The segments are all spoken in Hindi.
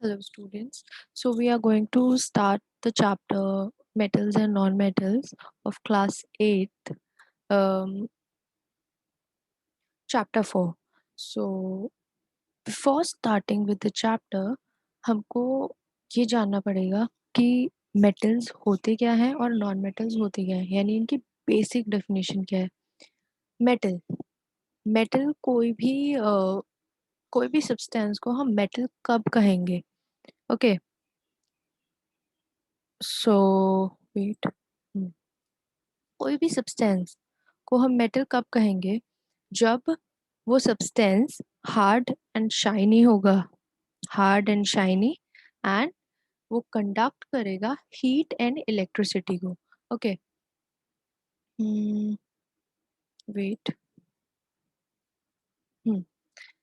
Hello, students. So, we are going to start the chapter Metals and Non-Metals of Class 8, um, Chapter 4. So, before starting with the chapter, हमको ये जानना पड़ेगा कि metals होते क्या हैं और non-metals होते क्या हैं, यानी इनकी बेसिक डेफिनेशन क्या है. मेटल मेटल कोई भी सब्सटेंस को हम मेटल कब कहेंगे. ओके. सो वेट. कोई भी सब्सटेंस को हम मेटल कब कहेंगे जब वो सब्सटेंस हार्ड एंड शाइनी होगा. हार्ड एंड शाइनी एंड वो कंडक्ट करेगा हीट एंड इलेक्ट्रिसिटी को. ओके. वेट.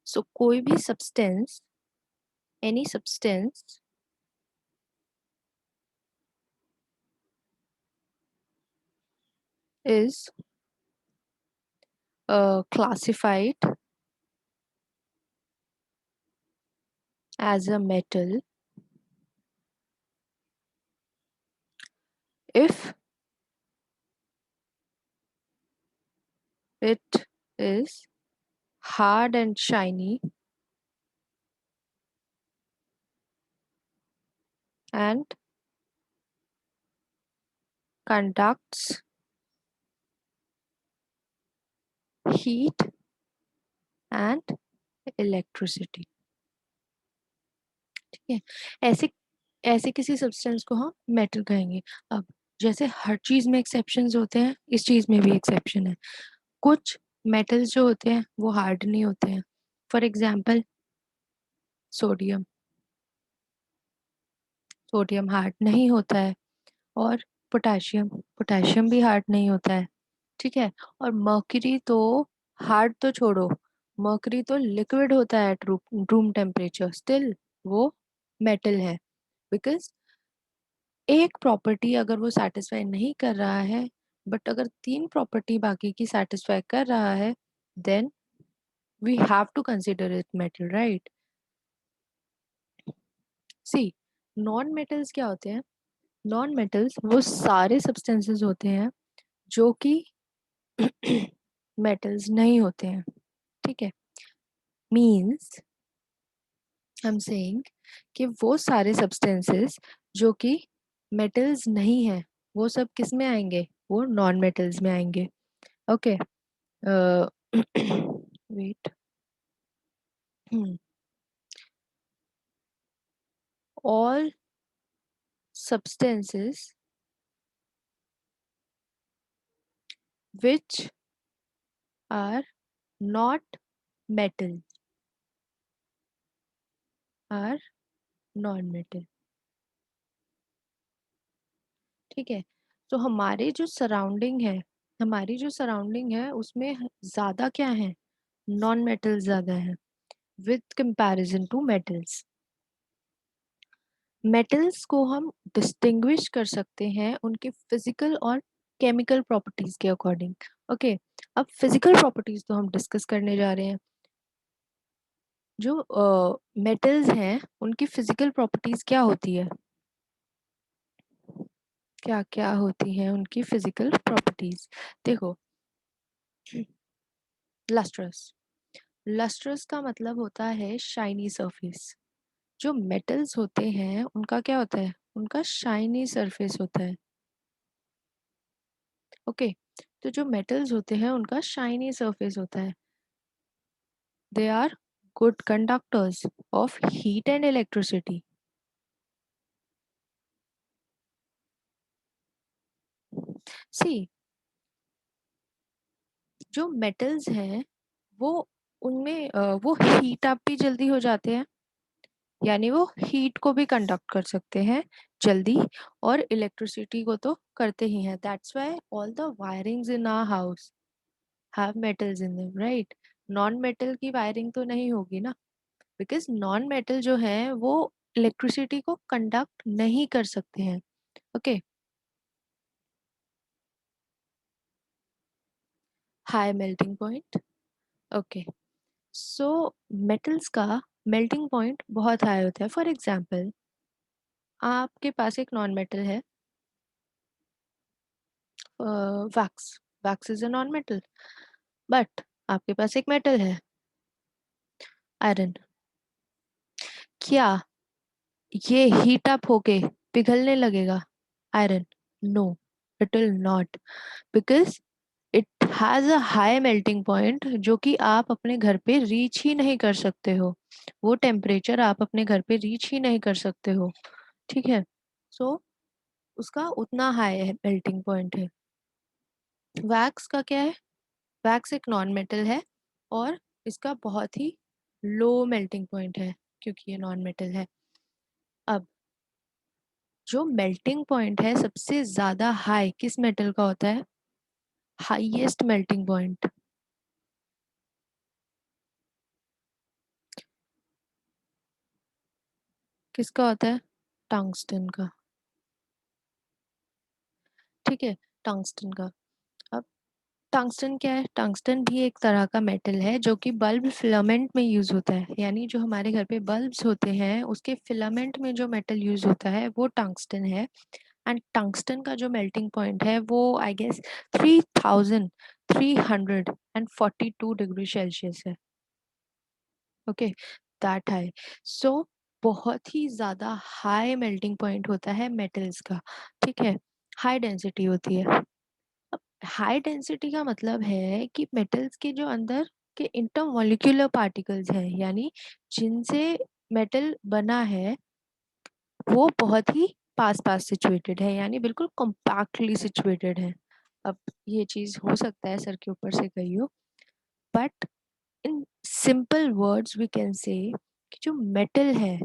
सो कोई भी substance, any substance is classified as a metal if it is hard and shiny and conducts heat and electricity. ठीक है. ऐसे ऐसे किसी सब्सटेंस को हम मेटल कहेंगे. अब जैसे हर चीज में एक्सेप्शंस होते हैं, इस चीज में भी एक्सेप्शन है. कुछ मेटल्स जो होते हैं वो हार्ड नहीं होते हैं. For example sodium. Sodium hard नहीं होता है. और पोटाशियम पोटाशियम भी हार्ड नहीं होता है. ठीक है. और मर्क्यूरी तो हार्ड तो छोड़ो, मर्क्यूरी तो लिक्विड होता है एट रूम टेम्परेचर, स्टिल वो मेटल है. बिकॉज एक प्रॉपर्टी अगर वो सेटिस्फाई नहीं कर रहा है, बट अगर तीन प्रॉपर्टी बाकी की सेटिस्फाई कर रहा है, then we have to consider it metal, right. See, non metals क्या होते हैं. नॉन मेटल्स वो सारे सब्सटेंसेस होते हैं जो कि मेटल्स नहीं होते हैं. ठीक है. मीन्स आई एम सेइंग कि वो सारे सब्सटेंसेस जो कि मेटल्स नहीं है, वो सब किस में आएंगे, वो नॉन मेटल्स में आएंगे. Okay. Wait. all substances which are not metal are non-metal. ठीक है. तो हमारी जो सराउंडिंग है उसमें ज्यादा क्या है, नॉन मेटल ज्यादा है with comparison to metals. Metals को हम डिस्टिंग्विश कर सकते हैं उनके फिजिकल और केमिकल प्रॉपर्टीज के अकॉर्डिंग. ओके. अब फिजिकल प्रॉपर्टीज तो हम डिस्कस करने जा रहे हैं. जो मेटल्स हैं उनकी फिजिकल प्रॉपर्टीज क्या होती है, क्या क्या होती हैं उनकी फिजिकल प्रॉपर्टीज. देखो. लस्ट्रस. लस्ट्रस का मतलब होता है शाइनी सरफेस. जो मेटल्स होते हैं उनका क्या होता है, उनका शाइनी सरफेस होता है. ओके. तो जो मेटल्स होते हैं उनका शाइनी सरफेस होता है. They are good conductors of heat and electricity. See, जो मेटल्स हैं वो उनमें वो हीट अप भी जल्दी हो जाते हैं, यानी वो हीट को भी कंडक्ट कर सकते हैं जल्दी, और इलेक्ट्रिसिटी को तो करते ही हैं. That's why all the wirings in our house have metals in them, right. Non metal की वायरिंग तो नहीं होगी ना, बिकॉज नॉन मेटल जो है वो इलेक्ट्रिसिटी को कंडक्ट नहीं कर सकते हैं. Okay. High melting point. Okay. So metals का मेल्टिंग पॉइंट बहुत हाई होता है। फॉर एग्जाम्पल, आपके पास एक नॉन मेटल है, wax. Wax is a non metal, but आपके पास एक मेटल है, आयरन। क्या ये हीट अप होके पिघलने लगेगा iron? No, it will not, because it has a high melting point जो कि आप अपने घर पे रीच ही नहीं कर सकते हो। वो टेम्परेचर आप अपने घर पे रीच ही नहीं कर सकते हो। ठीक है, सो उसका उतना हाई है मेल्टिंग पॉइंट है। वैक्स का क्या है? वैक्स एक नॉन मेटल है और इसका बहुत ही लो मेल्टिंग पॉइंट है क्योंकि ये नॉन मेटल है। अब जो मेल्टिंग पॉइंट है सबसे ज्यादा हाई किस मेटल का होता है? हाईएस्ट मेल्टिंग पॉइंट किसका होता है? टंगस्टन का। ठीक है, टंगस्टन का। अब टंगस्टन क्या है? टंगस्टन भी एक तरह का मेटल है जो कि बल्ब फिलामेंट में यूज होता है। यानी जो हमारे घर पे बल्ब्स होते हैं उसके फिलामेंट में जो मेटल यूज होता है वो टंगस्टन है। एंड टंगस्टन का जो मेल्टिंग पॉइंट है वो आई गेस 3342 डिग्री सेल्सियस है। Okay, that high. सो बहुत ही ज्यादा हाई मेल्टिंग पॉइंट होता है मेटल्स का। ठीक है, हाई डेंसिटी होती है। अब हाई डेंसिटी का मतलब है कि मेटल्स के जो अंदर के इंटरमॉलिक्यूलर पार्टिकल्स हैं, यानी जिनसे मेटल बना है, वो बहुत ही पास पास सिचुएटेड है, यानी बिल्कुल कॉम्पैक्टली सिचुएटेड है। अब ये चीज हो सकता है सर के ऊपर से कही हो, but in simple words we can say कि जो मेटल है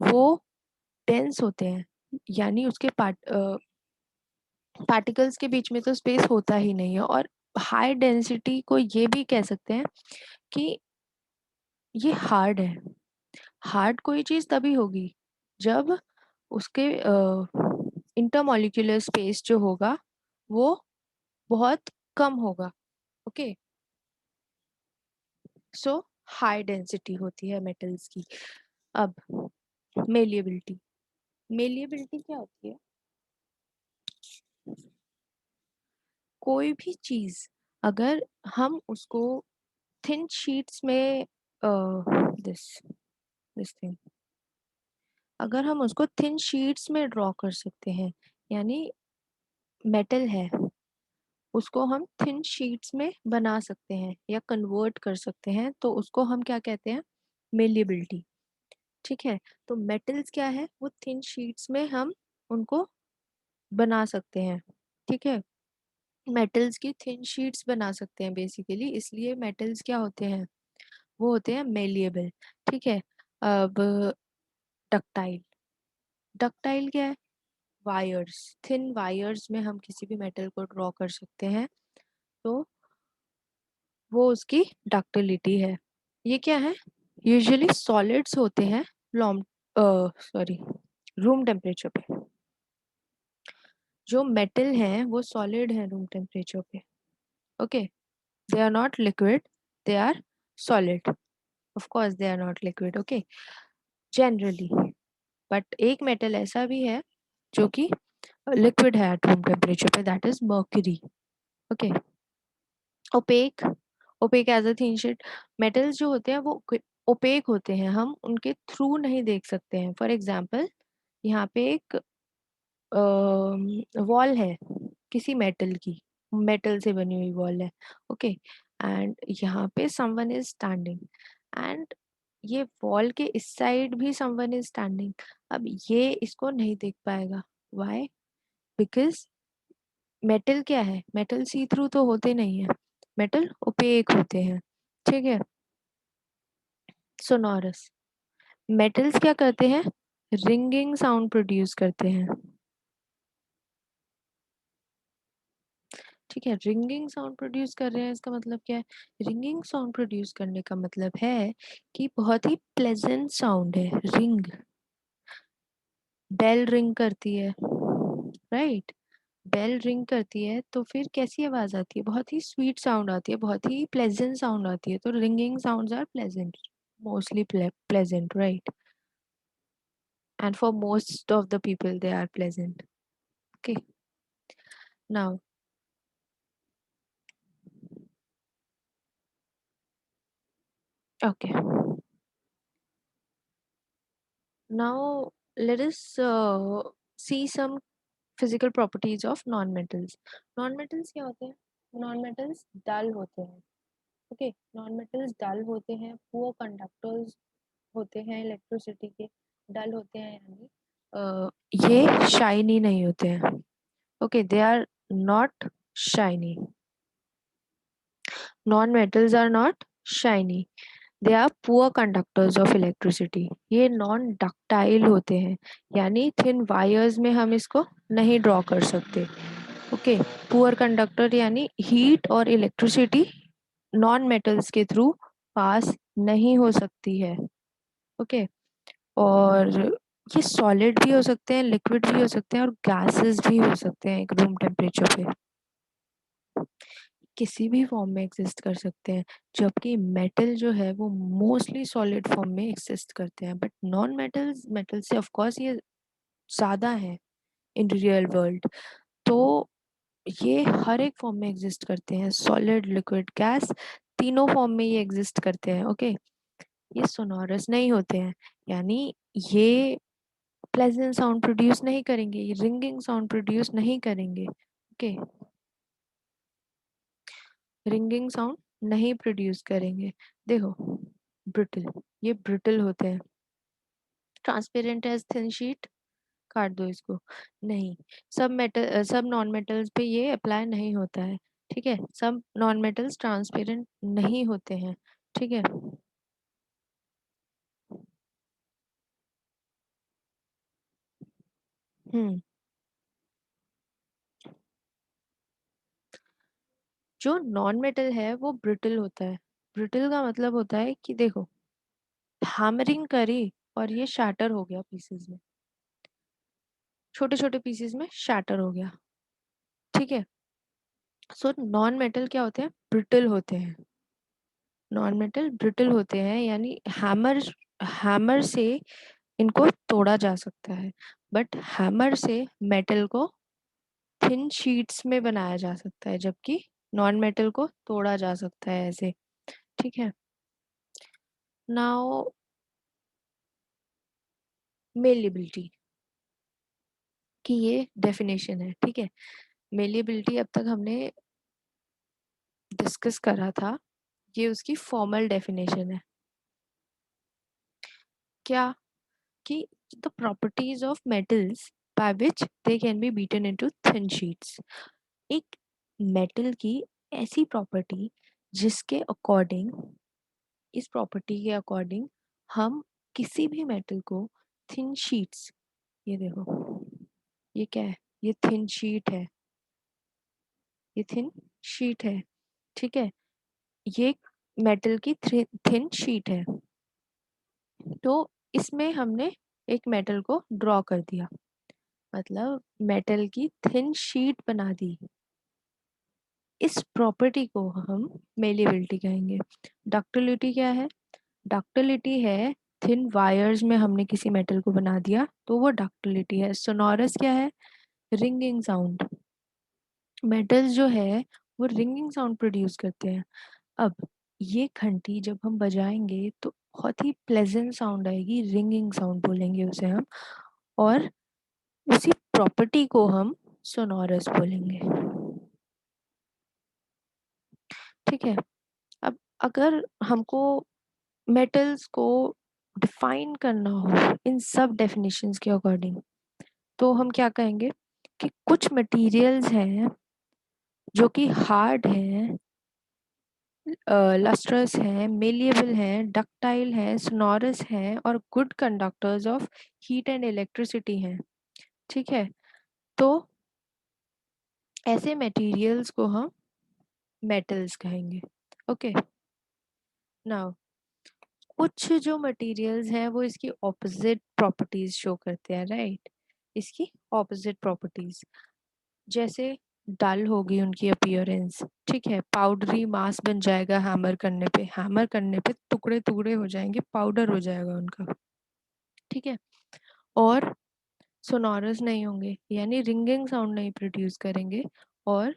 वो डेंस होते हैं, यानी उसके पार्टिकल्स के बीच में तो स्पेस होता ही नहीं है। और हाई डेंसिटी को ये भी कह सकते हैं कि ये हार्ड है। हार्ड कोई चीज तभी होगी जब उसके इंटरमॉलिक्यूलर स्पेस जो होगा वो बहुत कम होगा। ओके, सो हाई डेंसिटी होती है मेटल्स की। अब मेलिएबिलिटी। मेलिएबिलिटी क्या होती है? कोई भी चीज अगर हम उसको थिन शीट्स में दिस दिस थिंग, अगर हम उसको थिन शीट्स में ड्रॉ कर सकते हैं, यानी मेटल है उसको हम थिन शीट्स में बना सकते हैं या कन्वर्ट कर सकते हैं, तो उसको हम क्या कहते हैं? मेलिएबिलिटी। ठीक है, तो मेटल्स क्या है? वो थिन शीट्स में हम उनको बना सकते हैं। ठीक है, मेटल्स की थिन शीट्स बना सकते हैं बेसिकली, इसलिए मेटल्स क्या होते हैं? वो होते हैं मेलिएबल। ठीक है, अब डक्टाइल। डक्टाइल क्या है? वायर्स, थिन वायर्स में हम किसी भी मेटल को ड्रॉ कर सकते हैं, तो वो उसकी डक्टिलिटी है। ये क्या है? यूजुअली सॉलिड्स होते हैं, लॉम सॉरी रूम टेम्परेचर पे। जो मेटल हैं वो सॉलिड है रूम टेम्परेचर पे। Okay, they are not liquid, they are solid. Of course they are not liquid, okay, generally. But एक मेटल ऐसा भी है जो कि लिक्विड है एट रूम टेम्परेचर पे, that is mercury. Okay, opaque. Opaque as a thin sheet. Metals जो होते हैं वो ओपेक होते हैं, हम उनके थ्रू नहीं देख सकते हैं। फॉर एग्जाम्पल, यहाँ पे एक वॉल है किसी मेटल की, मेटल से बनी हुई वॉल है। ओके, एंड यहाँ पे समवन इज स्टैंडिंग, एंड ये वॉल के इस साइड भी समवन इज स्टैंडिंग। अब ये इसको नहीं देख पाएगा। व्हाई? बिकॉज मेटल क्या है? मेटल सी थ्रू तो होते नहीं है, मेटल ओपेक होते हैं। ठीक है, सोनोरस। मेटल्स क्या करते हैं? रिंगिंग साउंड प्रोड्यूस करते हैं। ठीक है, रिंगिंग साउंड प्रोड्यूस कर रहे हैं, इसका मतलब क्या है? रिंगिंग साउंड प्रोड्यूस करने का मतलब है कि बहुत ही प्लेजेंट साउंड है। रिंग, बेल रिंग करती है, राइट? बेल रिंग करती है तो फिर कैसी आवाज आती है? बहुत ही स्वीट साउंड आती है, बहुत ही प्लेजेंट साउंड आती है। तो ringing sounds are pleasant, mostly pleasant, right? And for most of the people they are pleasant. Okay, now, okay, now let us see some physical properties of non-metals. Non-metals क्या होते हैं? Non-metals डल होते हैं। ओके, नॉन-मेटल्स डल होते हैं, पुअर कंडक्टर्स होते हैं इलेक्ट्रिसिटी के। डल होते हैं यानी ये शाइनी नहीं होते हैं। Okay, they are not shiny. Non metals are not shiny, they are poor conductors of electricity. ये नॉन डक्टाइल होते हैं, यानी थिन वायर्स में हम इसको नहीं ड्रॉ कर सकते। ओके, पुअर कंडक्टर यानी हीट और इलेक्ट्रिसिटी नॉन मेटल्स के थ्रू पास नहीं हो सकती है। ओके, और ये सॉलिड भी हो सकते हैं, लिक्विड भी हो सकते हैं, और गैसेस भी हो सकते हैं एक रूम टेम्परेचर पे। किसी भी फॉर्म में एग्जिस्ट कर सकते हैं, जबकि मेटल जो है वो मोस्टली सॉलिड फॉर्म में एग्जिस्ट करते हैं। बट नॉन मेटल्स मेटल से ऑफ कोर्स ये ज्यादा है इन रियल वर्ल्ड। तो ये हर एक फॉर्म में एग्जिस्ट करते हैं, सॉलिड, लिक्विड, गैस, तीनों फॉर्म में ये एग्जिस्ट करते हैं। ओके, ये सोनोरस नहीं होते हैं, यानी ये प्लेजेंट साउंड प्रोड्यूस नहीं करेंगे, ये रिंगिंग साउंड प्रोड्यूस नहीं करेंगे। ओके, रिंगिंग साउंड नहीं प्रोड्यूस करेंगे। देखो, ब्रिटल, ये ब्रिटल होते हैं। ट्रांसपेरेंट एज थिन शीट, काट दो इसको। नहीं, सब नॉन मेटल्स पे ये अप्लाई नहीं होता है। ठीक है, सब नॉन मेटल्स ट्रांसपेरेंट नहीं होते हैं। ठीक है। हम्म, जो नॉन मेटल है वो ब्रिटल होता है। ब्रिटल का मतलब होता है कि देखो, हैमरिंग करी और ये शैटर हो गया पीसेस में, छोटे छोटे पीसेस में शैटर हो गया। ठीक है, सो नॉन मेटल क्या होते हैं? ब्रिटल होते हैं। नॉन मेटल ब्रिटल होते हैं, यानी हैमर हैमर से इनको तोड़ा जा सकता है, बट हैमर से मेटल को थिन शीट्स में बनाया जा सकता है, जबकि नॉन मेटल को तोड़ा जा सकता है ऐसे। ठीक है, नाउ, मेलिबिलिटी की ये डेफिनेशन है। ठीक है, मेलिबिलिटी अब तक हमने डिस्कस करा था, ये उसकी फॉर्मल डेफिनेशन है। क्या? कि the properties of metals by which they can be beaten into thin sheets। एक मेटल की ऐसी प्रॉपर्टी जिसके अकॉर्डिंग, इस प्रॉपर्टी के अकॉर्डिंग हम किसी भी मेटल को थिन शीट्स, ये देखो, ये क्या है? ये थिन शीट है, ये थिन शीट है। ठीक है, ये मेटल की थिन शीट है। तो इसमें हमने एक मेटल को ड्रॉ कर दिया, मतलब मेटल की थिन शीट बना दी। इस प्रॉपर्टी को हम मेलिबिलिटी कहेंगे। डक्टिलिटी क्या है? डक्टिलिटी है, थिन वायर्स में हमने किसी मेटल को बना दिया तो वो डक्टिलिटी है। सोनोरस क्या है? Ringing sound. मेटल्स जो है वो रिंगिंग साउंड प्रोड्यूस करते हैं। अब ये घंटी जब हम बजाएंगे तो बहुत ही प्लेजेंट साउंड आएगी, रिंगिंग साउंड बोलेंगे उसे हम, और उसी प्रॉपर्टी को हम सोनोरस बोलेंगे। ठीक है, अब अगर हमको मेटल्स को डिफाइन करना हो इन सब डेफिनेशंस के अकॉर्डिंग, तो हम क्या कहेंगे कि कुछ मटेरियल्स हैं जो कि हार्ड हैं, लस्ट्रस हैं, मेलिएबल हैं, डक्टाइल हैं, सोनोरस हैं, और good conductors of heat and electricity हैं। ठीक है, तो ऐसे मटेरियल्स को हम मेटल्स कहेंगे। ओके, नाउ, कुछ जो मटेरियल्स हैं वो इसकी ऑपोजिट प्रॉपर्टीज शो करते हैं, राइट? इसकी ऑपोजिट प्रॉपर्टीज। जैसे डल होगी उनकी अपीयरेंस, ठीक है, पाउडरी मास बन जाएगा हैमर करने पे टुकड़े टुकड़े हो जाएंगे, पाउडर हो जाएगा उनका, ठीक है। और सोनोरस नहीं होंगे, यानी रिंगिंग साउंड नहीं प्रोड्यूस करेंगे। और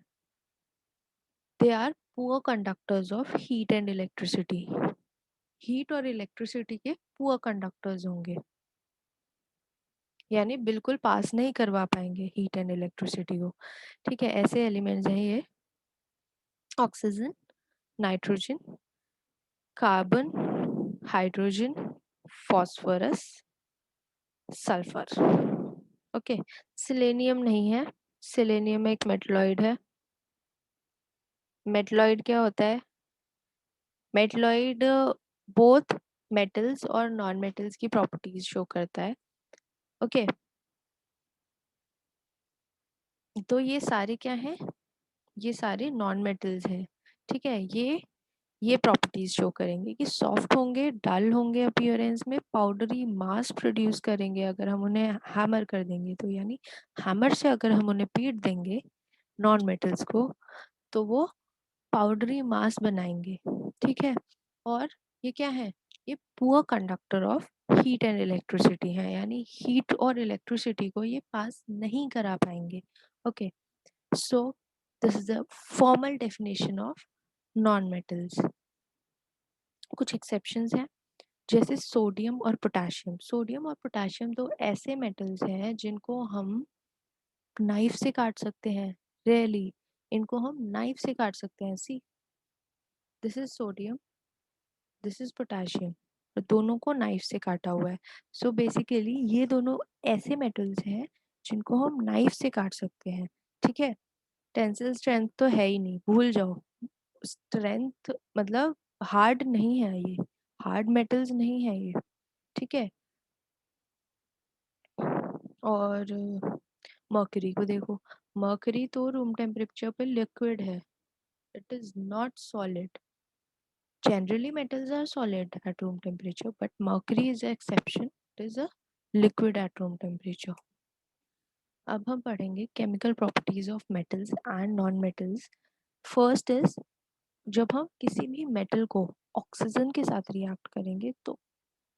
they are poor conductors of heat and electricity, heat और इलेक्ट्रिसिटी के पुअर कंडक्टर्स होंगे, यानी बिल्कुल पास नहीं करवा पाएंगे हीट एंड इलेक्ट्रिसिटी को, ठीक है। ऐसे एलिमेंट्स हैं ये, oxygen, nitrogen, carbon, hydrogen, phosphorus, sulphur. Okay, selenium नहीं है, सिलेनियम एक मेटलॉइड है। मेटलॉइड क्या होता है? मेटलॉइड बोथ मेटल्स और नॉन मेटल्स की प्रॉपर्टीज शो करता है। ओके, तो ये सारे क्या हैं? ये सारे नॉन मेटल्स हैं, ठीक है। ये प्रॉपर्टीज शो करेंगे कि सॉफ्ट होंगे, डल होंगे अपीयरेंस में, पाउडरी मास प्रोड्यूस करेंगे अगर हम उन्हें हैमर कर देंगे तो, यानी हैमर से अगर हम उन्हें पीट देंगे नॉन मेटल्स को, तो वो पाउडरी मास बनाएंगे, ठीक है। और ये क्या है? ये poor conductor of heat and electricity है, यानी हीट और इलेक्ट्रिसिटी को ये पास नहीं करा पाएंगे। Okay, so this is the formal definition of non metals. कुछ एक्सेप्शंस हैं, जैसे सोडियम और पोटाशियम। सोडियम और पोटाशियम दो ऐसे मेटल्स हैं जिनको हम नाइफ से काट सकते हैं, रेयरली, इनको हम नाइफ से काट सकते हैं। See, this is sodium, this is potassium, और दोनों को नाइफ से काटा हुआ है। सो बेसिकली ये दोनों ऐसे मेटल्स हैं जिनको हम नाइफ से काट सकते हैं, ठीक है। टेंसिल स्ट्रेंथ तो है ही नहीं, भूल जाओ। स्ट्रेंथ मतलब हार्ड नहीं है ये, हार्ड मेटल्स नहीं है ये, ठीक है। और मर्करी को देखो, मर्करी तो रूम टेम्परेचर पे लिक्विड है, it is not solid. Generally, metals are solid at room temperature, but mercury is the exception. It is a liquid at room temperature. अब हम पढ़ेंगे chemical properties of metals and non metals. First is, जब हम किसी भी मेटल को ऑक्सीजन के साथ रिएक्ट करेंगे तो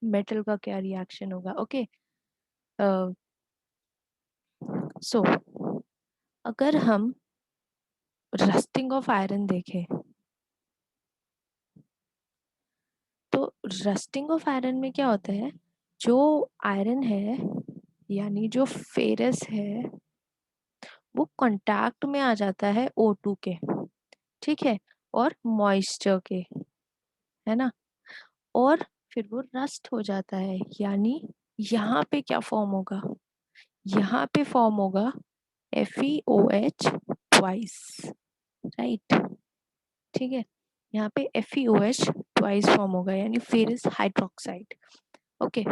मेटल का क्या रिएक्शन होगा। ओके, सो अगर हम रस्टिंग ऑफ आयरन देखें, तो रस्टिंग ऑफ आयरन में क्या होता है? जो आयरन है, यानी जो फेरस है, वो कांटेक्ट में आ जाता है O2 के, ठीक है, और मॉइस्चर के, है ना। और फिर वो रस्ट हो जाता है, यानी यहाँ पे क्या फॉर्म होगा? यहाँ पे फॉर्म होगा FeOH ट्वाइस, राइट, ठीक है। यहाँ पे FeOH ट्वाइस फॉर्म होगा, यानी फेरस हाइड्रोक्साइड। ओके,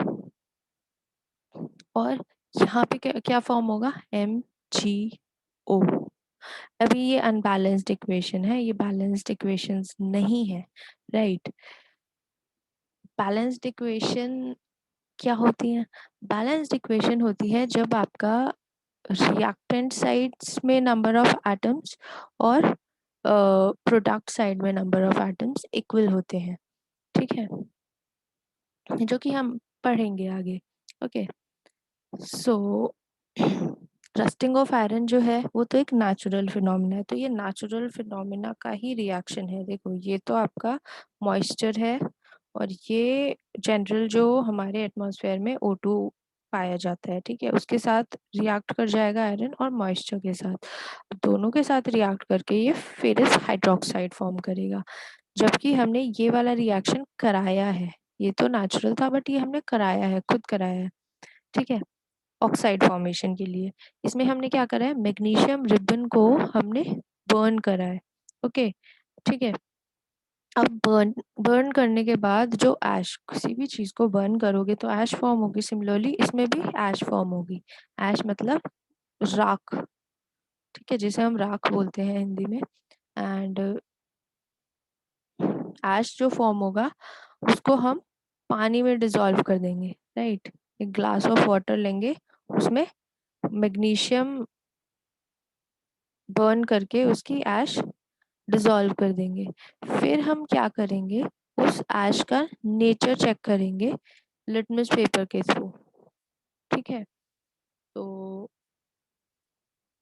और यहाँ पे क्या क्या फॉर्म होगा? MgO। अभी ये अनबैलेंस्ड इक्वेशन है, ये बैलेंस्ड इक्वेशंस नहीं है, राइट। बैलेंस्ड इक्वेशन क्या होती है? बैलेंस्ड इक्वेशन होती है जब आपका रिएक्टेंट साइड्स में नंबर ऑफ एटम्स और प्रोडक्ट साइड में नंबर ऑफ एटम्स इक्वल होते हैं, ठीक है, जो कि हम पढ़ेंगे आगे। Okay, so rusting of iron जो है वो तो एक नेचुरल फिनोमिना है, तो ये नेचुरल फिनोमिना का ही रिएक्शन है। देखो, ये तो आपका मॉइस्चर है, और ये जनरल जो हमारे एटमॉस्फेयर में O2 पाया जाता है, ठीक है, उसके साथ रिएक्ट कर जाएगा आयरन, और मॉइस्चर के साथ, दोनों के साथ रिएक्ट करके ये फेरस हाइड्रोक्साइड फॉर्म करेगा। जबकि हमने ये वाला रिएक्शन कराया है, ये तो नेचुरल था बट ये हमने कराया है, खुद कराया है, ठीक है, ऑक्साइड फॉर्मेशन के लिए। इसमें हमने क्या करा है? मैग्नीशियम रिबन को हमने बर्न करा है। ओके, ठीक है। अब बर्न बर्न करने के बाद जो ऐश, किसी भी चीज को बर्न करोगे तो ऐश फॉर्म होगी, सिमिलरली इसमें भी ऐश फॉर्म होगी। ऐश मतलब राख, ठीक है, जिसे हम राख बोलते हैं हिंदी में। एंड ऐश जो फॉर्म होगा उसको हम पानी में डिसॉल्व कर देंगे, राइट। एक ग्लास ऑफ वाटर लेंगे, उसमें मैग्नीशियम बर्न करके उसकी ऐश डिसॉल्व कर देंगे। फिर हम क्या करेंगे, उस ऐश का नेचर चेक करेंगे लिटमस पेपर के थ्रू। ठीक है, तो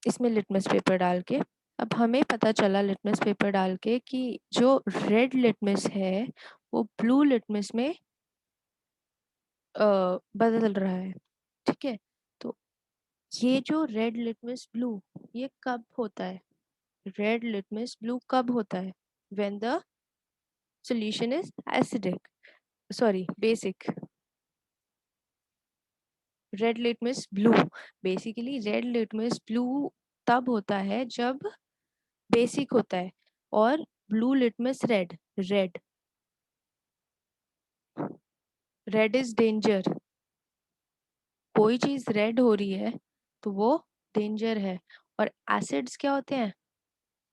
इसमें लिटमस पेपर डाल के, अब हमें पता चला लिटमस पेपर डाल के कि जो रेड लिटमस है वो ब्लू लिटमस में बदल रहा है। ठीक है, तो ये जो रेड लिटमस ब्लू, ये कब होता है? रेड लिटमस ब्लू कब होता है? When the solution is acidic, sorry basic. Red litmus blue, basically red litmus blue तब होता है जब बेसिक होता है, और blue litmus red, red, red is danger. कोई चीज रेड हो रही है तो वो डेंजर है। और एसिड्स क्या होते हैं?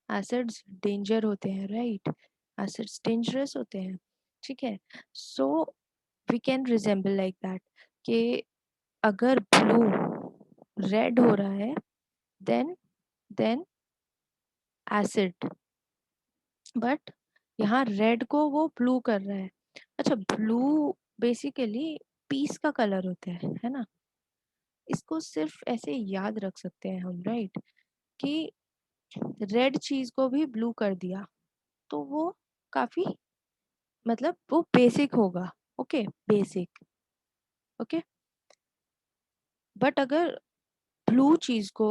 एसिड्स डेंजर होते हैं, राइट? एसिड्स डेंजरस होते हैं। ठीक है, so we can resemble like that, कि अगर ब्लू रेड हो रहा है, देन देन एसिड, बट यहाँ रेड को वो ब्लू कर रहा है। अच्छा, ब्लू बेसिकली पीस का कलर होता है ना? इसको सिर्फ ऐसे याद रख सकते हैं हम, राइट? कि रेड चीज को भी ब्लू कर दिया तो वो काफी, मतलब वो बेसिक होगा। Okay, basic. ओके, बट अगर ब्लू चीज को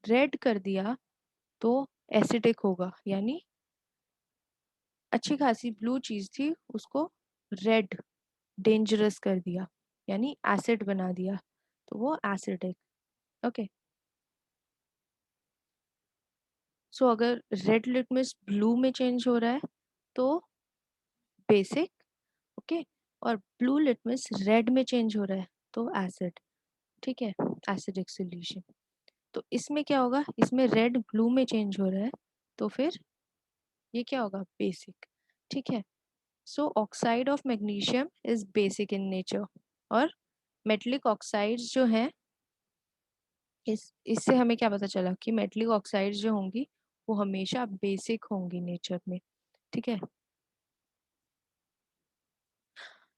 रेड कर दिया तो एसिडिक होगा, यानी अच्छी खासी ब्लू चीज थी उसको रेड, डेंजरस कर दिया, यानी एसिड बना दिया, तो वो एसिडिक। ओके, सो अगर रेड लिटमस ब्लू में चेंज हो रहा है तो बेसिक। ओके, और ब्लू लिटमस रेड में चेंज हो रहा है तो एसिड। ठीक है, एसिडिक सॉल्यूशन। तो इसमें क्या होगा, इसमें रेड ब्लू में चेंज हो रहा है तो फिर ये क्या होगा, बेसिक। ठीक है, so oxide of magnesium is basic in nature, और मेटलिक ऑक्साइड्स जो हैं, इससे हमें क्या पता चला कि मेटलिक ऑक्साइड्स जो होंगी वो हमेशा बेसिक होंगी नेचर में। ठीक है,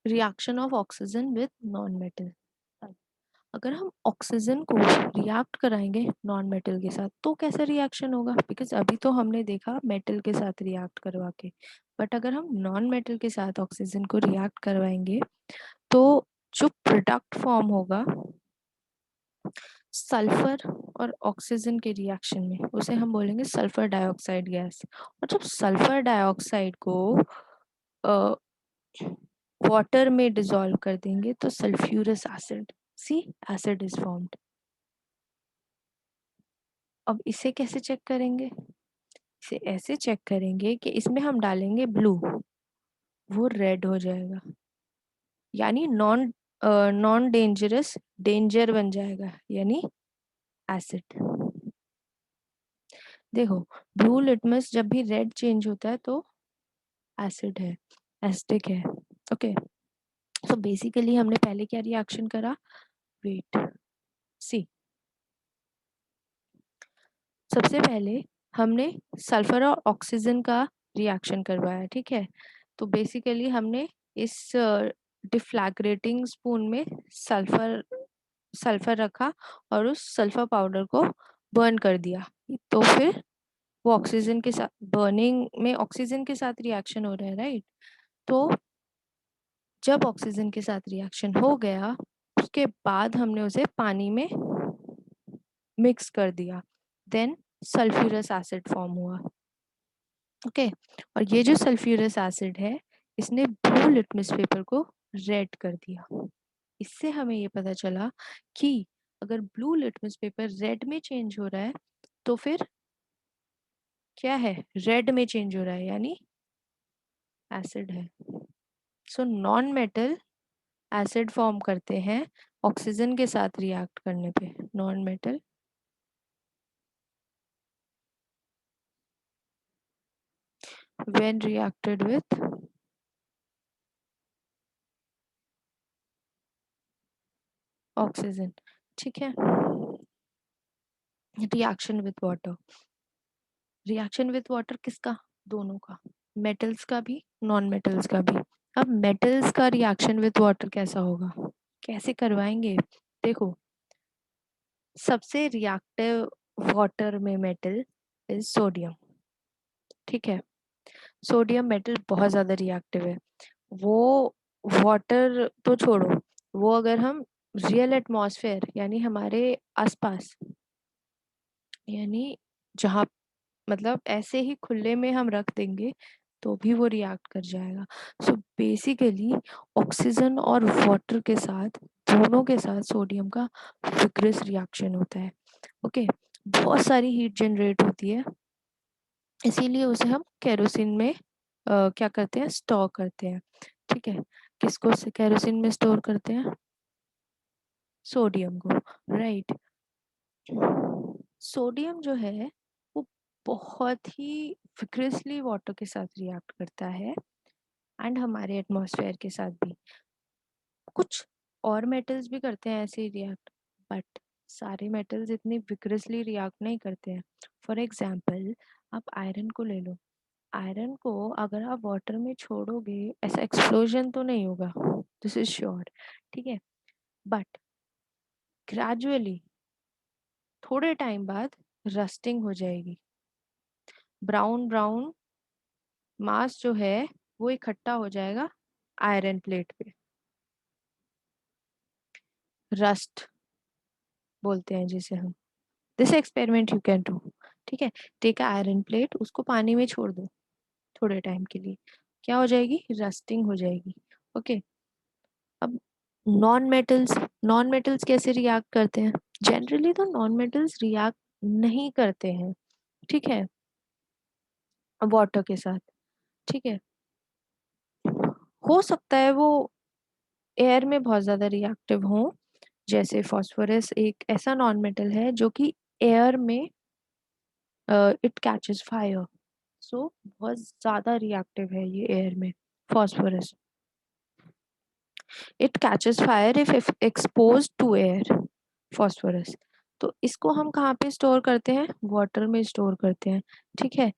reaction of oxygen with non metal. अगर हम ऑक्सीजन को रिएक्ट कराएंगे नॉन मेटल के साथ तो कैसा रिएक्शन होगा? बिकॉज अभी तो हमने देखा मेटल के साथ रिएक्ट करवा के, बट अगर हम नॉन मेटल के साथ ऑक्सीजन को रिएक्ट करवाएंगे तो जो प्रोडक्ट फॉर्म होगा सल्फर और ऑक्सीजन के रिएक्शन में, उसे हम बोलेंगे सल्फर डाइऑक्साइड गैस। और जब सल्फर डाइऑक्साइड को वाटर में डिसॉल्व कर देंगे तो sulphurous acid, see, acid is formed. अब इसे कैसे चेक करेंगे? इसे ऐसे चेक करेंगे कि इसमें हम डालेंगे ब्लू, वो रेड हो जाएगा, यानी नॉन नॉन डेंजरस, डेंजर बन जाएगा, यानी एसिड। देखो, ब्लू लिटमस जब भी रेड चेंज होता है तो एसिड है, एसिडिक है। ओके, तो बेसिकली हमने पहले क्या रिएक्शन करा? वेट, सी, सबसे पहले हमने सल्फर और ऑक्सीजन का रिएक्शन करवाया। ठीक है, तो बेसिकली हमने इस डिफ्लैग्रेटिंग स्पून में सल्फर सल्फर रखा और उस सल्फर पाउडर को बर्न कर दिया। तो फिर वो ऑक्सीजन के साथ, बर्निंग में ऑक्सीजन के साथ रिएक्शन हो रहा है, राइट? तो जब ऑक्सीजन के साथ रिएक्शन हो गया उसके बाद हमने उसे पानी में मिक्स कर दिया, देन सल्फ्यूरस एसिड फॉर्म हुआ। ओके, और ये जो सल्फ्यूरस एसिड है इसने ब्लू लिटमस पेपर को रेड कर दिया। इससे हमें ये पता चला कि अगर ब्लू लिटमस पेपर रेड में चेंज हो रहा है तो फिर क्या है, रेड में चेंज हो रहा है, यानी एसिड है। So non metal acid form करते हैं ऑक्सीजन के साथ रिएक्ट करने पे। Non metal when reacted with oxygen. ठीक है, reaction with water. Reaction with water किसका? दोनों का, मेटल्स का भी, नॉन मेटल्स का भी। अब मेटल्स का रिएक्शन विथ वाटर कैसा होगा, कैसे करवाएंगे? देखो, सबसे रिएक्टिव वाटर में मेटल इज सोडियम। ठीक है, सोडियम मेटल बहुत ज्यादा रिएक्टिव है। वो वाटर तो छोड़ो, वो अगर हम रियल एटमॉस्फेयर यानी हमारे आसपास, यानी जहाँ, मतलब ऐसे ही खुले में हम रख देंगे तो भी वो रिएक्ट कर जाएगा। सो बेसिकली ऑक्सीजन और वाटर के साथ, दोनों के साथ सोडियम का विग्रस रिएक्शन होता है। ओके, बहुत सारी हीट जनरेट होती है, इसीलिए उसे हम केरोसिन में क्या करते हैं, स्टोर करते हैं। ठीक है, किसको केरोसिन में स्टोर करते हैं? सोडियम को, राइट। सोडियम जो है वो बहुत ही विग्रसली वाटर के साथ रिएक्ट करता है, एंड हमारे एटमॉस्फेयर के साथ भी। कुछ और मेटल्स भी करते हैं ऐसे ही रिएक्ट, बट सारे मेटल्स इतनी विग्रसली रिएक्ट नहीं करते हैं। फॉर एग्जाम्पल, आप आयरन को ले लो। आयरन को अगर आप वाटर में छोड़ोगे, ऐसा एक्सप्लोजन तो नहीं होगा, दिस इज श्योर। ठीक है, बट ग्रेजुअली थोड़े टाइम बाद रस्टिंग हो जाएगी। ब्राउन ब्राउन मास जो है वो इकट्ठा हो जाएगा आयरन प्लेट पे, रस्ट बोलते हैं जिसे हम। This experiment you can do. ठीक है, टेक आयरन प्लेट, उसको पानी में छोड़ दो थोड़े टाइम के लिए, क्या हो जाएगी, रस्टिंग हो जाएगी। ओके, अब नॉन मेटल्स कैसे रिएक्ट करते हैं? जनरली तो नॉन मेटल्स रिएक्ट नहीं करते हैं, ठीक है, वाटर के साथ। ठीक है, हो सकता है वो एयर में बहुत ज्यादा रिएक्टिव हो, जैसे फास्फोरस एक ऐसा नॉन मेटल है जो कि एयर में इट कैचेस फायर, सो बहुत ज्यादा रिएक्टिव है ये एयर में, phosphorus. It catches fire if expose to air, phosphorus. तो इसको हम कहाँ पे स्टोर करते हैं? वाटर में स्टोर करते हैं। ठीक है,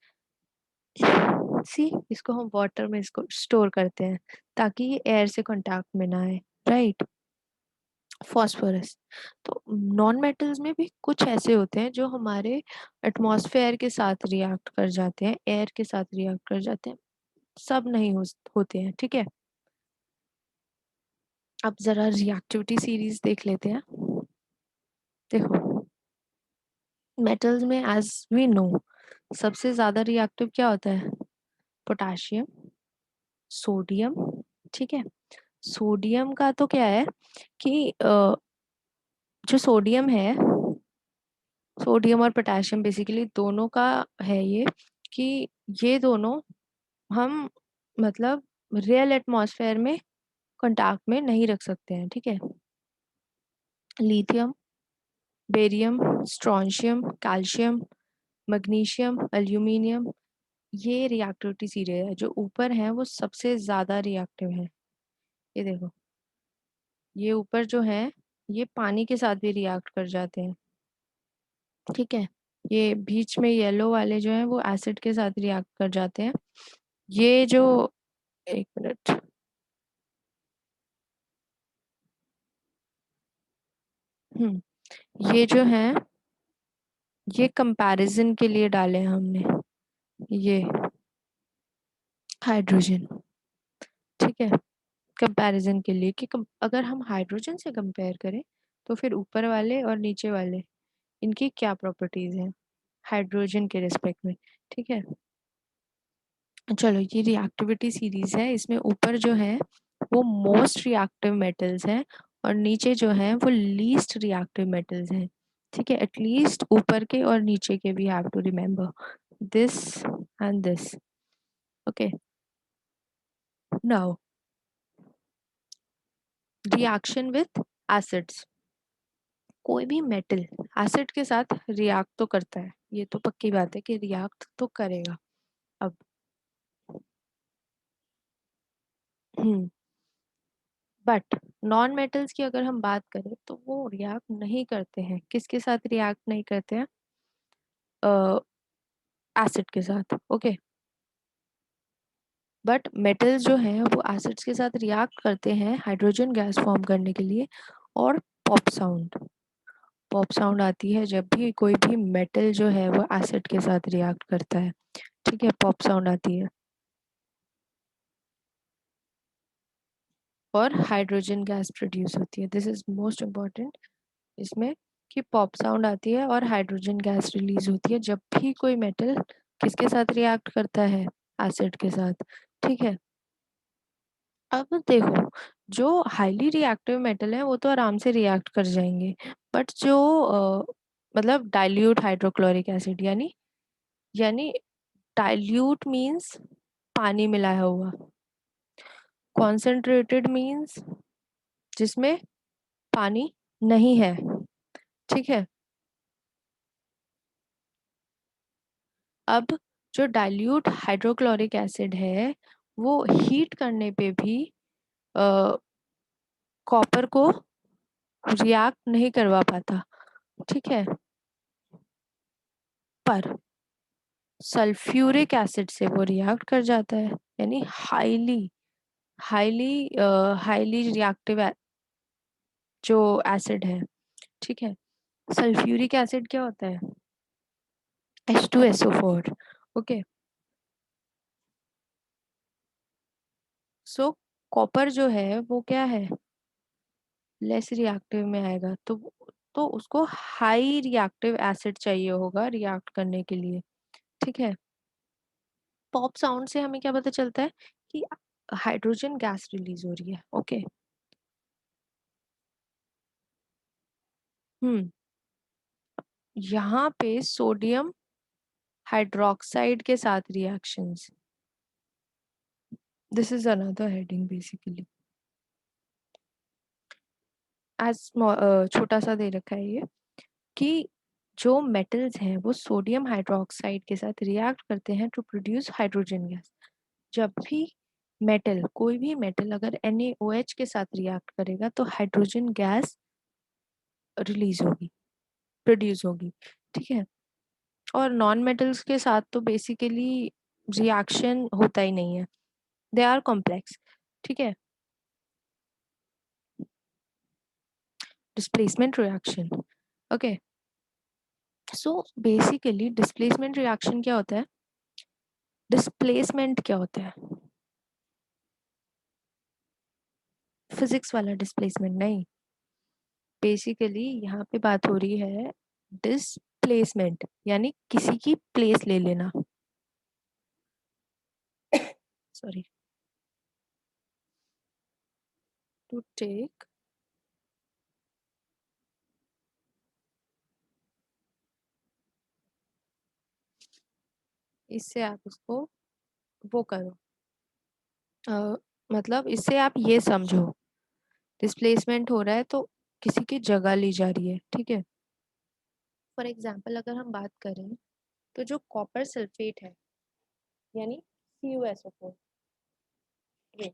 सी, इसको हम वाटर में इसको स्टोर करते हैं ताकि ये एयर से कांटेक्ट में ना आए, राइट, फॉस्फोरस। तो नॉन मेटल्स में भी कुछ ऐसे होते हैं जो हमारे एटमॉस्फेयर के साथ रिएक्ट कर जाते हैं, एयर के साथ रिएक्ट कर जाते हैं, सब नहीं होते हैं। ठीक है, अब जरा रिएक्टिविटी सीरीज देख लेते हैं। देखो, मेटल्स में एज वी नो सबसे ज्यादा रिएक्टिव क्या होता है? Potassium, sodium. ठीक है, सोडियम का तो क्या है कि जो सोडियम है, सोडियम और पोटेशियम बेसिकली दोनों का है ये, कि ये दोनों हम, मतलब रियल एटमॉस्फेयर में कांटेक्ट में नहीं रख सकते हैं। ठीक है, lithium, barium, strontium, calcium, magnesium, aluminium, ये रिएक्टिविटी सीरीज है। जो ऊपर है वो सबसे ज्यादा रिएक्टिव है। ये देखो, ये ऊपर जो है ये पानी के साथ भी रिएक्ट कर जाते हैं। ठीक है, ये बीच में येलो वाले जो है वो एसिड के साथ रिएक्ट कर जाते हैं। ये जो, एक मिनट, ये जो है ये कंपैरिजन के लिए डाले हैं हमने, ये हाइड्रोजन। ठीक है, कंपैरिजन के लिए कि अगर हम हाइड्रोजन से कंपेयर करें तो फिर ऊपर वाले और नीचे वाले इनकी क्या प्रॉपर्टीज हैं हाइड्रोजन के रिस्पेक्ट में। ठीक है, चलो, ये रिएक्टिविटी सीरीज है, इसमें ऊपर जो है वो मोस्ट रिएक्टिव मेटल्स हैं और नीचे जो है वो लीस्ट रिएक्टिव मेटल्स हैं। ठीक है, एटलीस्ट ऊपर के और नीचे के भी have to remember this and this. Okay, now reaction with acids. कोई भी मेटल एसिड के साथ रिएक्ट तो करता है, ये तो पक्की बात है कि रिएक्ट तो करेगा। अब हम्म बट नॉन मेटल्स की अगर हम बात करें तो वो रिएक्ट नहीं करते हैं। किसके साथ रिएक्ट नहीं करते हैं? एसिड के साथ। ओके, बट मेटल जो है वो एसिड्स के साथ रिएक्ट करते हैं हाइड्रोजन गैस फॉर्म करने के लिए। और पॉप साउंड, पॉप साउंड आती है जब भी कोई भी मेटल जो है वो एसिड के साथ रिएक्ट करता है। ठीक है, पॉप साउंड आती है। और हाइड्रोजन गैस प्रोड्यूस होती है, दिस इज मोस्ट इम्पॉर्टेंट इसमें, कि पॉप साउंड आती है और हाइड्रोजन गैस रिलीज होती है जब भी कोई मेटल किसके साथ रिएक्ट करता है, एसिड के साथ। ठीक है, अब देखो, जो हाईली रिएक्टिव मेटल है वो तो आराम से रिएक्ट कर जाएंगे, बट जो मतलब डाइल्यूट हाइड्रोक्लोरिक एसिड, यानी यानी डाइल्यूट मीन्स पानी मिलाया हुआ, कॉन्सेंट्रेटेड मीन्स जिसमें पानी नहीं है। ठीक है, अब जो डाइल्यूट हाइड्रोक्लोरिक एसिड है वो हीट करने पे भी कॉपर को रिएक्ट नहीं करवा पाता। ठीक है, पर सल्फ्यूरिक एसिड से वो रिएक्ट कर जाता है, यानी हाईली हाईली हाईली रिएक्टिव जो एसिड है। ठीक है, सल्फ्यूरिक एसिड क्या होता है, H2SO4। ओके, सो कॉपर जो है वो क्या है, लेस रिएक्टिव में आएगा, तो उसको हाई रिएक्टिव एसिड चाहिए होगा रिएक्ट करने के लिए। ठीक है, पॉप साउंड से हमें क्या पता चलता है कि हाइड्रोजन गैस रिलीज हो रही है। ओके, हम्म, यहाँ पे सोडियम हाइड्रोक्साइड के साथ reactions, this is another heading basically, as छोटा सा दे रखा है ये, कि जो मेटल्स हैं वो सोडियम हाइड्रोक्साइड के साथ रिएक्ट करते हैं टू प्रोड्यूस हाइड्रोजन गैस। जब भी मेटल, कोई भी मेटल अगर NaOH के साथ रिएक्ट करेगा तो हाइड्रोजन गैस रिलीज होगी, प्रोड्यूस होगी। ठीक है, और नॉन मेटल्स के साथ तो बेसिकली रिएक्शन होता ही नहीं है, दे आर कॉम्प्लेक्स। ठीक है, displacement reaction. Okay, so basically displacement reaction क्या होता है, डिस्प्लेसमेंट क्या होता है, फिजिक्स वाला डिस्प्लेसमेंट नहीं, बेसिकली यहाँ पे बात हो रही है डिस्प्लेसमेंट, यानी किसी की प्लेस ले लेना। सॉरी, टू टेक, इससे आप उसको वो करो, मतलब इससे आप ये समझो, डिस्प्लेसमेंट हो रहा है तो किसी की जगह ली जा रही है। ठीक है, फॉर एग्जाम्पल अगर हम बात करें तो जो कॉपर सल्फेट है, यानी CuSO4, ये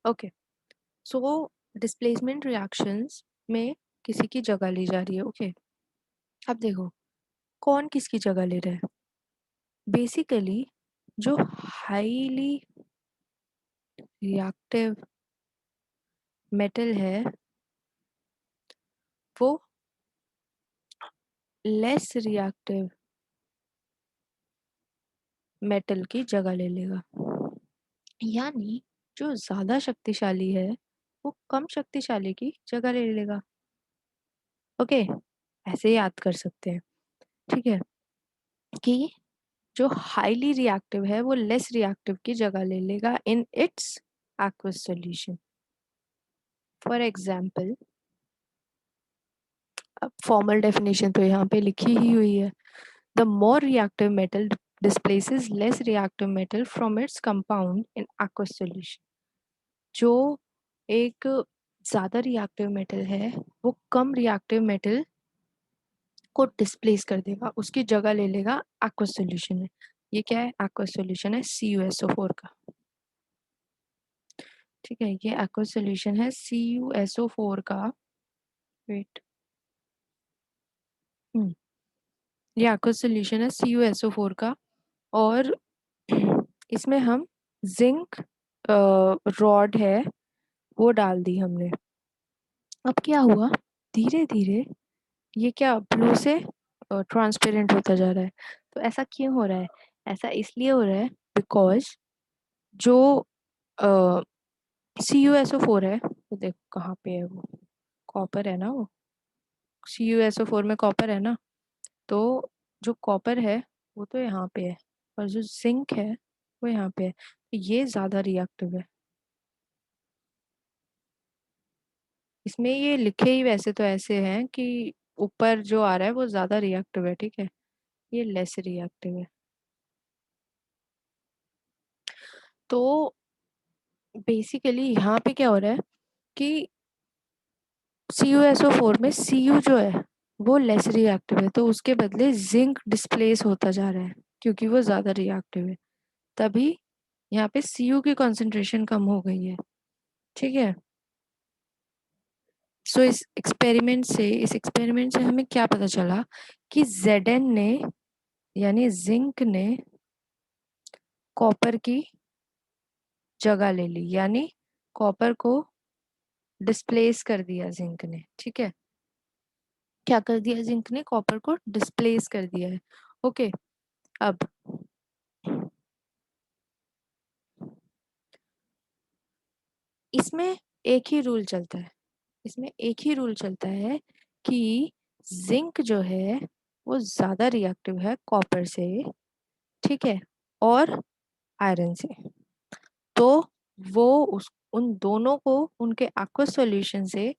ओके, सो डिस्प्लेसमेंट रिएक्शंस में किसी की जगह ली जा रही है। ओके, अब देखो कौन किसकी जगह ले रहा है, बेसिकली जो हाईली रिएक्टिव मेटल है वो लेस रिएक्टिव मेटल की जगह ले लेगा, यानी जो ज्यादा शक्तिशाली है वो कम शक्तिशाली की जगह ले लेगा। ओके, ऐसे याद कर सकते हैं। ठीक है, कि जो हाईली रिएक्टिव है वो लेस रिएक्टिव की जगह ले लेगा in its aqueous solution. For example, अब फॉर्मल डेफिनेशन तो यहाँ पे लिखी ही हुई है, the more reactive metal displaces less reactive metal from its compound in aqueous solution। जो एक ज्यादा रिएक्टिव मेटल है वो कम रिएक्टिव मेटल को डिस्प्लेस कर देगा, उसकी जगह ले लेगा aqueous सॉल्यूशन में। ये क्या है? aqueous सॉल्यूशन है CuSO4 का। ठीक है, ये aqueous सॉल्यूशन है CuSO4 का। वेट, ये aqueous सॉल्यूशन है CuSO4 का। और इसमें हम जिंक रॉड है वो डाल दी हमने। अब क्या हुआ, धीरे धीरे ये क्या ब्लू से ट्रांसपेरेंट होता जा रहा है। तो ऐसा क्यों हो रहा है? ऐसा इसलिए हो रहा है बिकॉज जो CuSO4 है, वो देखो कहाँ पे है, वो कॉपर है ना, वो CuSO4 में कॉपर है ना। तो जो कॉपर है वो तो यहाँ पे है, और जो जिंक है वो यहाँ पे है, तो ये ज्यादा रिएक्टिव है। इसमें ये लिखे ही वैसे तो ऐसे हैं कि ऊपर जो आ रहा है वो ज्यादा रिएक्टिव है, ठीक है, ये लेस रिएक्टिव है। तो बेसिकली यहाँ पे क्या हो रहा है कि CuSO4 में Cu जो है वो लेस रिएक्टिव है, तो उसके बदले जिंक डिस्प्लेस होता जा रहा है क्योंकि वो ज्यादा रिएक्टिव है। तभी यहाँ पे Cu की कॉन्सेंट्रेशन कम हो गई है। ठीक है, सो इस एक्सपेरिमेंट से हमें क्या पता चला कि Zn ने, यानी जिंक ने कॉपर की जगह ले ली, यानी कॉपर को डिस्प्लेस कर दिया जिंक ने। ठीक है, क्या कर दिया जिंक ने? कॉपर को डिस्प्लेस कर दिया है। ओके, अब इसमें एक ही रूल चलता है, इसमें एक ही रूल चलता है कि जिंक जो है वो ज्यादा रिएक्टिव है कॉपर से, ठीक है, और आयरन से। तो वो उस उन दोनों को उनके aqueous सॉल्यूशन से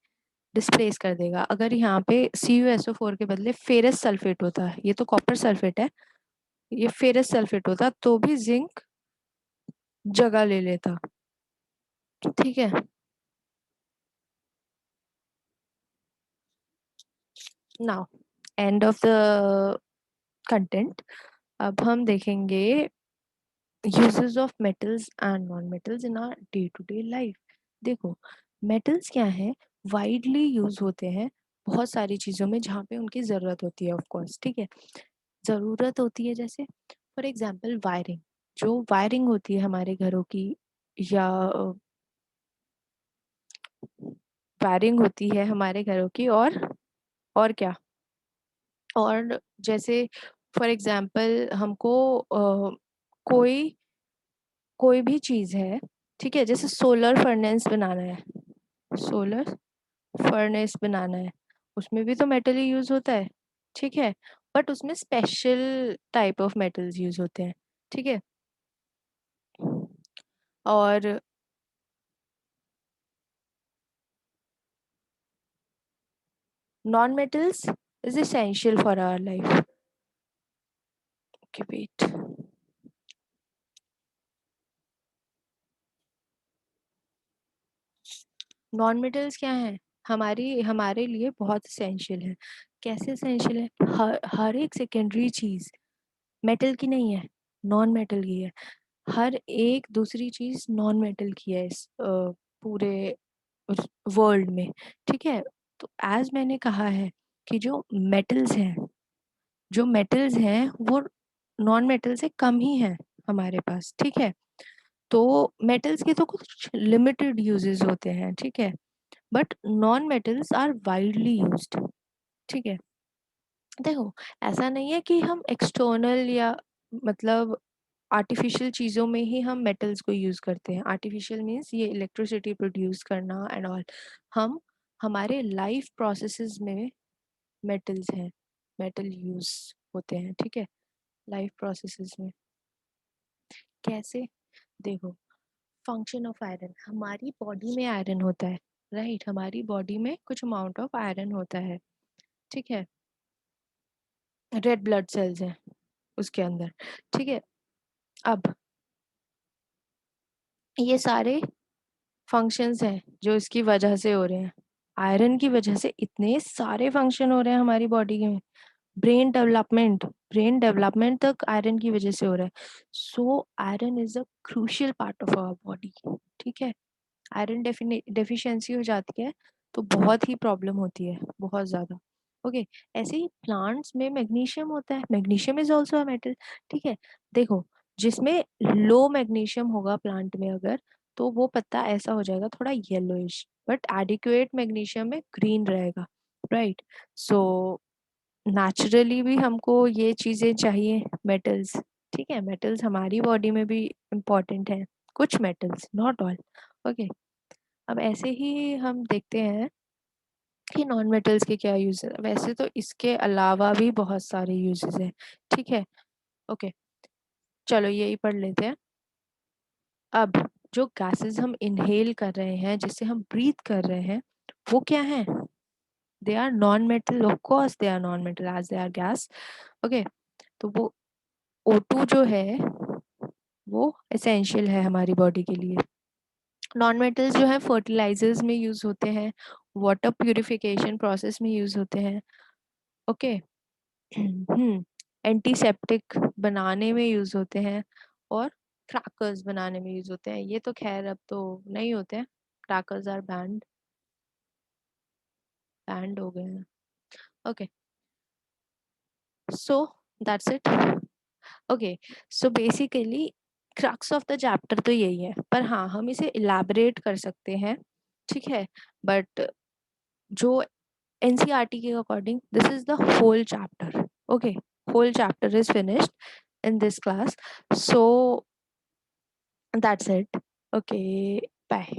डिस्प्लेस कर देगा। अगर यहाँ पे CuSO4 के बदले फेरस सल्फेट होता, ये तो कॉपर सल्फेट है, ये फेरस सल्फेट होता तो भी जिंक जगह ले लेता। ठीक है, now end of the content. अब हम देखेंगे uses of metals and non metals in our day to day life. देखो, मेटल्स क्या है, वाइडली यूज होते हैं बहुत सारी चीजों में जहाँ पे उनकी जरूरत होती है, ऑफ कोर्स। ठीक है, जरूरत होती है जैसे फॉर एग्जांपल वायरिंग, जो वायरिंग होती है हमारे घरों की, या वायरिंग होती है हमारे घरों की, और क्या, और जैसे फॉर एग्जांपल हमको कोई कोई भी चीज है, ठीक है, जैसे सोलर फर्नेस बनाना है, सोलर फर्नेस बनाना है, उसमें भी तो मेटल ही यूज होता है। ठीक है, बट उसमें special type of metals use होते हैं। ठीक है, और non metals is essential for our life. Okay wait, non metals क्या है, हमारे लिए बहुत essential है। कैसे essential है? हर एक सेकेंडरी चीज मेटल की नहीं है, नॉन मेटल की है। हर एक दूसरी चीज नॉन मेटल की है इस पूरे वर्ल्ड में। ठीक है, तो एज मैंने कहा है कि जो मेटल्स हैं वो नॉन मेटल से कम ही हैं हमारे पास। ठीक है, तो मेटल्स के तो कुछ लिमिटेड यूजेस होते हैं, ठीक है, but non metals are widely used. ठीक है, देखो, ऐसा नहीं है कि हम एक्सटर्नल या मतलब आर्टिफिशियल चीज़ों में ही हम मेटल्स को यूज़ करते हैं। आर्टिफिशियल मीन्स ये इलेक्ट्रिसिटी प्रोड्यूस करना एंड ऑल। हम हमारे लाइफ प्रोसेसेस में मेटल्स हैं, मेटल यूज होते हैं। ठीक है, लाइफ प्रोसेसेस में कैसे? देखो, फंक्शन ऑफ आयरन, हमारी बॉडी में आयरन होता है, राइट, हमारी बॉडी में कुछ अमाउंट ऑफ आयरन होता है। ठीक है, रेड ब्लड सेल्स हैं उसके अंदर। ठीक है, अब ये सारे फंक्शंस हैं जो इसकी वजह से हो रहे हैं, आयरन की वजह से इतने सारे फंक्शन हो रहे हैं हमारी बॉडी में। ब्रेन डेवलपमेंट तक आयरन की वजह से हो रहा है। So iron is a crucial part of our body. ठीक है, आयरन डेफिशिएंसी हो जाती है तो बहुत ही प्रॉब्लम होती है, बहुत ज्यादा। ओके, ऐसे ही प्लांट्स में मैग्नीशियम होता है, magnesium is also a metal. ठीक है, देखो, जिसमें लो मैग्नीशियम होगा प्लांट में अगर, तो वो पत्ता ऐसा हो जाएगा थोड़ा येलोइश, बट एडिक्वेट मैग्नीशियम में ग्रीन रहेगा, राइट। सो नेचुरली भी हमको ये चीजें चाहिए, मेटल्स। ठीक है, मेटल्स हमारी बॉडी में भी इम्पोर्टेंट है, कुछ मेटल्स, नॉट ऑल। ओके, अब ऐसे ही हम देखते हैं कि नॉन मेटल्स के क्या यूज है। वैसे तो इसके अलावा भी बहुत सारे यूजेस हैं। ठीक है, ओके, चलो यही पढ़ लेते हैं। अब जो गैसेस हम इनहेल कर रहे हैं, जिससे हम ब्रीथ कर रहे हैं, वो क्या है? They are non metal, of course they are non metal as they are gas. Okay, तो वो O2 जो है वो एसेंशियल है हमारी बॉडी के लिए। नॉन मेटल्स जो है फर्टिलाइजर्स में यूज होते हैं, वाटर प्यूरिफिकेशन प्रोसेस में यूज होते हैं। ओके, एंटीसेप्टिक बनाने में यूज होते हैं, और क्रैकर्स बनाने में यूज होते हैं। ये तो खैर अब तो नहीं होते हैं, क्रैकर्स आर बैंड हो गए हैं। Okay, so that's it. Okay, so basically crux of the chapter तो यही है, पर हाँ हम इसे इलैबोरेट कर सकते हैं। ठीक है, बट जो एनसीईआरटी के according this is the whole chapter. Okay, whole chapter is finished in this class. So that's it. Okay, bye.